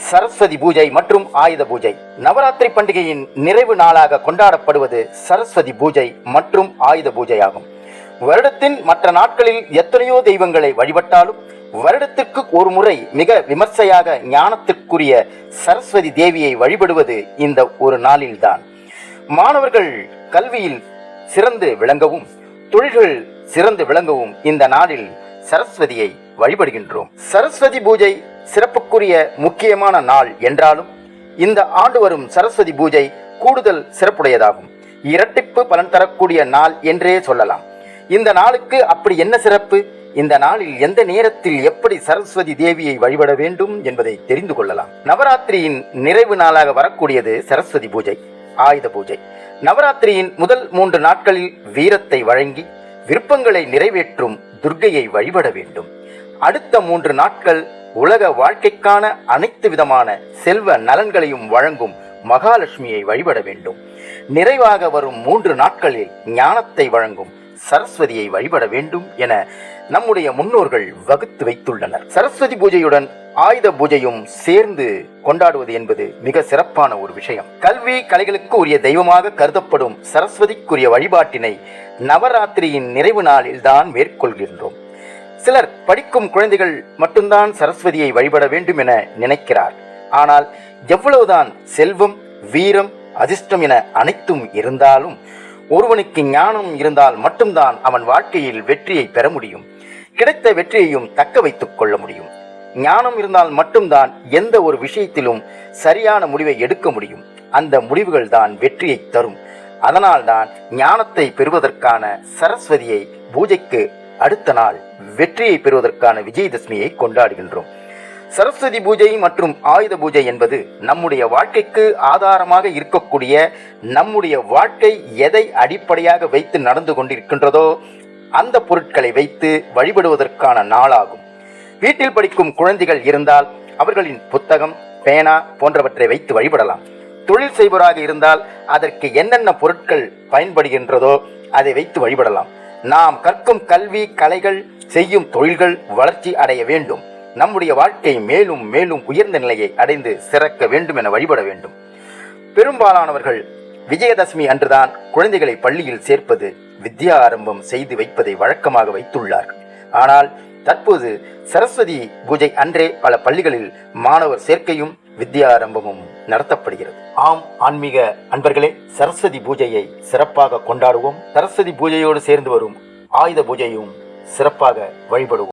சரஸ்வதி பூஜை மற்றும் ஆயுத பூஜை. நவராத்திரி பண்டிகையின் நிறைவு நாளாக கொண்டாடப்படுவது சரஸ்வதி பூஜை மற்றும் ஆயுத பூஜை ஆகும். வருடத்தின் மற்ற நாட்களில் எத்தனையோ தெய்வங்களை வழிபட்டாலும் வருடத்திற்கு ஒரு முறை மிக விமர்சையாக ஞானத்திற்குரிய சரஸ்வதி தேவியை வழிபடுவது இந்த ஒரு நாளில்தான். மாணவர்கள் கல்வியில் சிறந்து விளங்கவும் தொழில்கள் சிறந்து விளங்கவும் இந்த நாளில் சரஸ்வதியை வழிபடுகின்றோம். சரஸ்வதி பூஜை சிறப்புக்குரிய முக்கியமான நாள் என்றாலும் இந்த ஆண்டு வரும் சரஸ்வதி பூஜை கூடுதல் சிறப்புடையதாகும். இரட்டிப்பு பலன் தரக்கூடிய நாள் என்றே சொல்லலாம். இந்த நாளுக்கு அப்படி என்ன சிறப்பு? இந்த நாளில் எந்த நேரத்தில் எப்படி சரஸ்வதி தேவியை வழிபட வேண்டும் என்பதை தெரிந்து கொள்ளலாம். நவராத்திரியின் நிறைவு நாளாக வரக்கூடியது சரஸ்வதி பூஜை, ஆயுத பூஜை. நவராத்திரியின் முதல் 3 நாட்களில் வீரத்தை வழங்கி விருப்பங்களை நிறைவேற்றும் துர்க்கையை வழிபட வேண்டும். அடுத்த 3 நாட்கள் உலக வாழ்க்கைக்கான அனைத்து விதமான செல்வ நலன்களையும் வழங்கும் மகாலட்சுமியை வழிபட வேண்டும். நிறைவாக வரும் 3 நாட்களில் ஞானத்தை வழங்கும் சரஸ்வதியை வழிபட வேண்டும் என நம்முடைய முன்னோர்கள் வகுத்து வைத்துள்ளனர். சரஸ்வதி பூஜையுடன் ஆயுத பூஜையும் சேர்ந்து கொண்டாடுவது என்பது மிக சிறப்பான ஒரு விஷயம். கல்வி கலைகளுக்கு உரிய தெய்வமாக கருதப்படும் சரஸ்வதிக்குரிய வழிபாட்டினை நவராத்திரியின் நிறைவு நாளில் தான் மேற்கொள்கின்றோம். சிலர் படிக்கும் குழந்தைகள் மட்டும்தான் சரஸ்வதியை வழிபட வேண்டும் என நினைக்கிறார். ஆனால் எவ்வளவுதான் செல்வம், வீரம், அதிர்ஷ்டம் என அனைத்தும் இருந்தாலும் ஒருவனுக்கு ஞானம் இருந்தால் மட்டும்தான் அவன் வாழ்க்கையில் வெற்றியை பெற முடியும். கிடைத்த வெற்றியையும் தக்க வைத்துக் கொள்ள முடியும். ஞானம் இருந்தால் மட்டும்தான் எந்த ஒரு விஷயத்திலும் சரியான முடிவை எடுக்க முடியும். அந்த முடிவுகள் தான் வெற்றியை தரும். அதனால்தான் ஞானத்தை பெறுவதற்கான சரஸ்வதியை பூஜைக்கு அடுத்த நாள் வெற்றியை பெறுவதற்கான விஜயதசமியை கொண்டாடுகின்றோம். சரஸ்வதி பூஜை மற்றும் ஆயுத பூஜை என்பது நம்முடைய வாழ்க்கைக்கு ஆதாரமாக இருக்கக்கூடிய, நம்முடைய வாழ்க்கை எதை அடிப்படையாக வைத்து நடந்து கொண்டிருக்கின்றதோ அந்த பொருட்களை வைத்து வழிபடுவதற்கான நாளாகும். வீட்டில் படிக்கும் குழந்தைகள் இருந்தால் அவர்களின் புத்தகம், பேனா போன்றவற்றை வைத்து வழிபடலாம். தொழில் செய்பவராக இருந்தால் அதற்கு என்னென்ன பொருட்கள் பயன்படுகின்றதோ அதை வைத்து வழிபடலாம். நாம் கற்கும் கல்வி, கலைகள், செய்யும் தொழில்கள் வளர்ச்சி அடைய வேண்டும். நம்முடைய வாழ்க்கை மேலும் மேலும் உயர்ந்த நிலையை அடைந்து சிறக்க வேண்டும் என வழிபட வேண்டும். பெரும்பாலானவர்கள் விஜயதசமி அன்றுதான் குழந்தைகளை பள்ளியில் சேர்ப்பது, வித்யா ஆரம்பம் செய்து வைப்பதை வழக்கமாக வைத்துள்ளார்கள். ஆனால் தற்போது சரஸ்வதி பூஜை அன்றே பல பள்ளிகளில் மாணவர் சேர்க்கையும் வித்யா ஆரம்பமும் நடத்தப்படுகிறது. ஆம் ஆன்மீக அன்பர்களே, சரஸ்வதி பூஜையை சிறப்பாக கொண்டாடுவோம். சரஸ்வதி பூஜையோடு சேர்ந்து வரும் ஆயுத பூஜையும் சிறப்பாக வழிபடுவோம்.